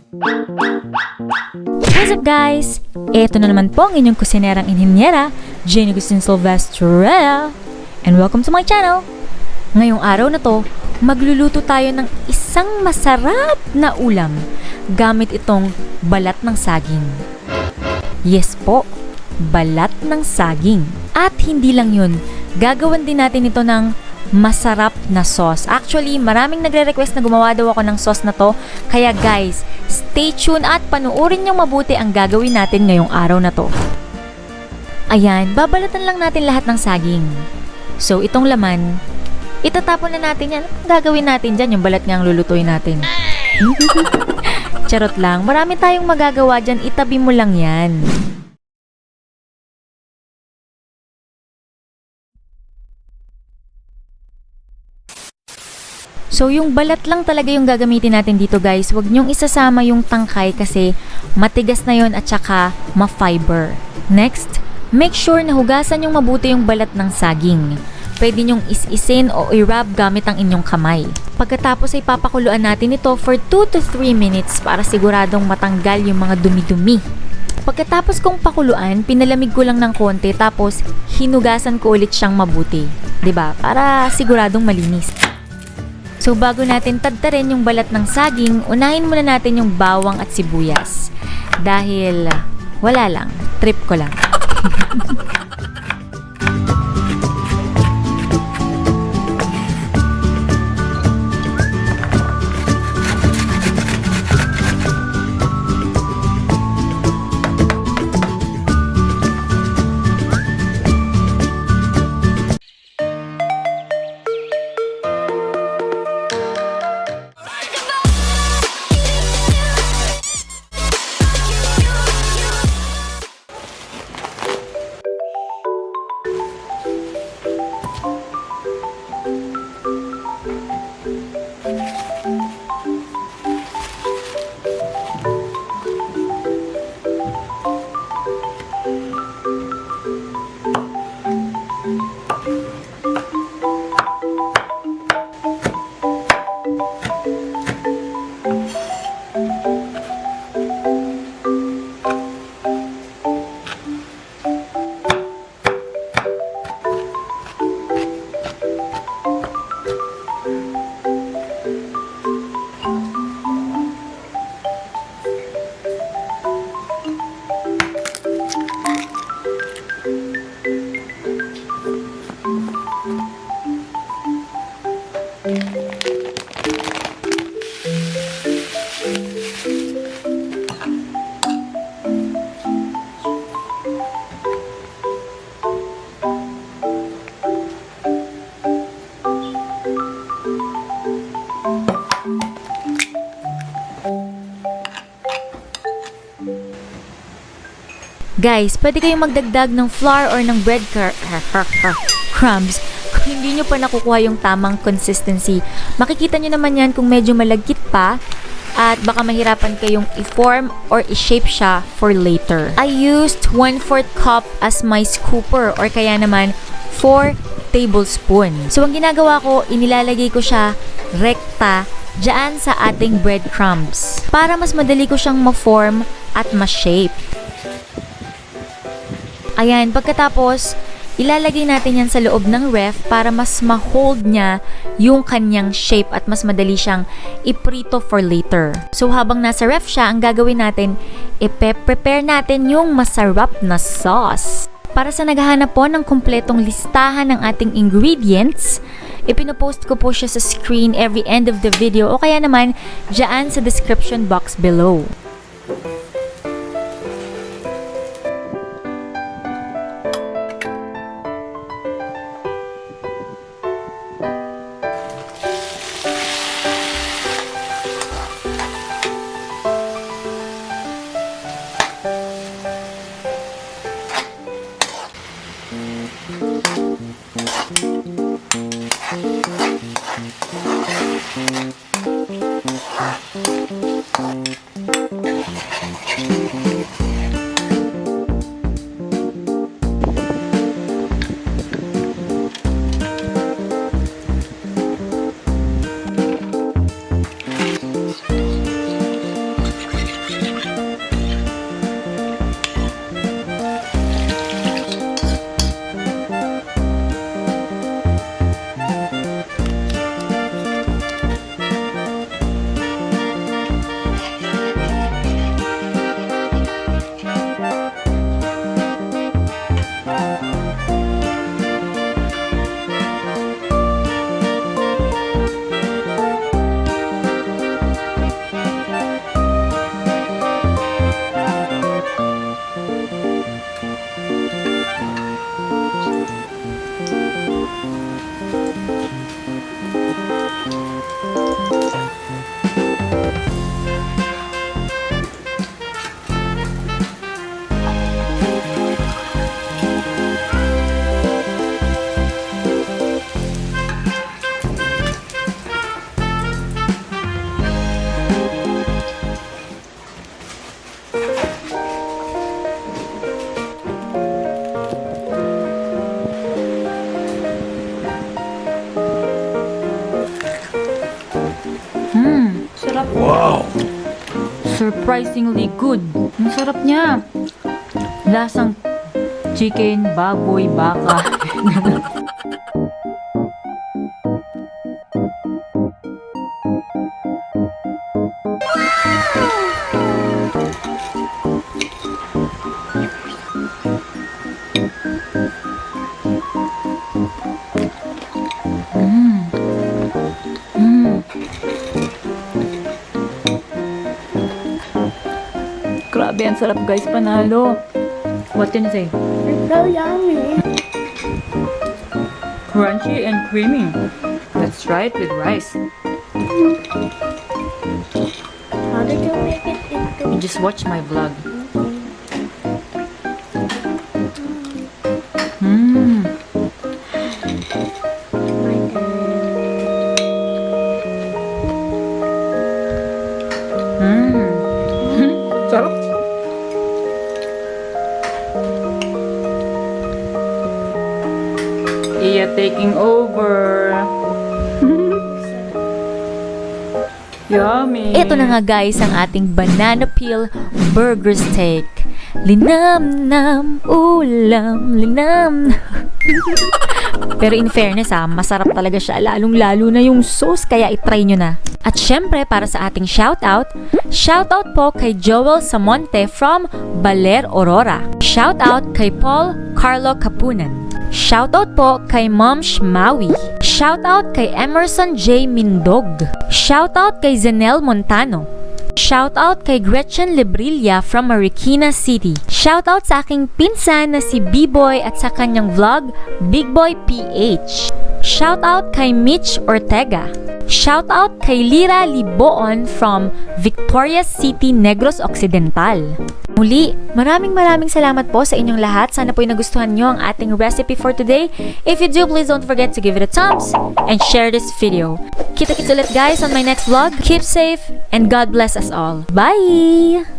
What's up guys? Ito na naman po ang inyong kusinerang inhinyera, Jane Agustin-Silvestre, and welcome to my channel! Ngayong araw na to, magluluto tayo ng isang masarap na ulam gamit itong balat ng saging. Yes po, balat ng saging. At hindi lang yun, gagawan din natin ito ng masarap na sauce. Actually, maraming nagre-request na gumawa daw ako ng sauce na to. Kaya guys, stay tuned at panuorin niyong mabuti ang gagawin natin ngayong araw na to. Ayan, babalatan lang natin lahat ng saging. So, itong laman, itatapon na natin yan. Ang gagawin natin dyan, yung balat niya ang lulutuin natin. Charot lang, marami tayong magagawa dyan, itabi mo lang yan. So, yung balat lang talaga yung gagamitin natin dito guys. Huwag nyong isasama yung tangkay kasi matigas na yon at saka ma-fiber. Next, make sure na hugasan yung mabuti yung balat ng saging. Pwede nyong is-isin o i-rub gamit ang inyong kamay. Pagkatapos ay papakuluan natin ito for 2 to 3 minutes para siguradong matanggal yung mga dumi-dumi. Pagkatapos kong pakuluan, pinalamig ko lang ng konti tapos hinugasan ko ulit siyang mabuti. 'Di ba? Para siguradong malinis. So bago natin tadtarin yung balat ng saging, unahin muna natin yung bawang at sibuyas. Dahil wala lang, trip ko lang. Guys, pwede kayong magdagdag ng flour or ng bread crumbs kung hindi nyo pa nakukuha yung tamang consistency. Makikita nyo naman yan kung medyo malagkit pa at baka mahirapan kayong i-form or i-shape siya for later. I used 1/4 cup as my scooper or kaya naman 4 tablespoon. So ang ginagawa ko, inilalagay ko siya rekta dyan sa ating bread crumbs para mas madali ko siyang ma-form at ma-shape. Ayan, pagkatapos, ilalagay natin yan sa loob ng ref para mas ma-hold niya yung kanyang shape at mas madali siyang iprito for later. So habang nasa ref siya, ang gagawin natin, ipe-prepare natin yung masarap na sauce. Para sa naghahanap po ng kumpletong listahan ng ating ingredients, ipinopost ko po siya sa screen every end of the video o kaya naman dyan sa description box below. Surprisingly good. Ang sarap niya. Lasang chicken, baboy, baka. Grabe, ang sarap guys, panalo. What can you say? It's so yummy. Crunchy and creamy. Let's try it with rice. How did you make it into You just watch my vlog. Mmm. Sarap. Iya taking over. Yummy. Ito na nga guys ang ating banana peel burger steak. Linam-nam ulam, linam. Pero in fairness masarap talaga siya, lalong-lalo na yung sauce, kaya itry nyo na. At syempre, para sa ating shoutout po kay Joel Samonte from Baler, Aurora. Shoutout kay Paul Carlo Capunan. Shoutout po kay Mom Shmawi. Shoutout kay Emerson J. Mindog. Shoutout kay Zenel Montano. Shoutout kay Gretchen Librilla from Marikina City. Shoutout sa aking pinsan na si B-Boy at sa kanyang vlog, Big Boy PH. Shoutout kay Mitch Ortega. Shoutout kay Lira Liboon from Victoria City, Negros Occidental. Muli, maraming salamat po sa inyong lahat. Sana po'y nagustuhan nyo ang ating recipe for today. If you do, please don't forget to give it a thumbs and share this video. Kita-kits ulit guys on my next vlog. Keep safe and God bless us all. Bye!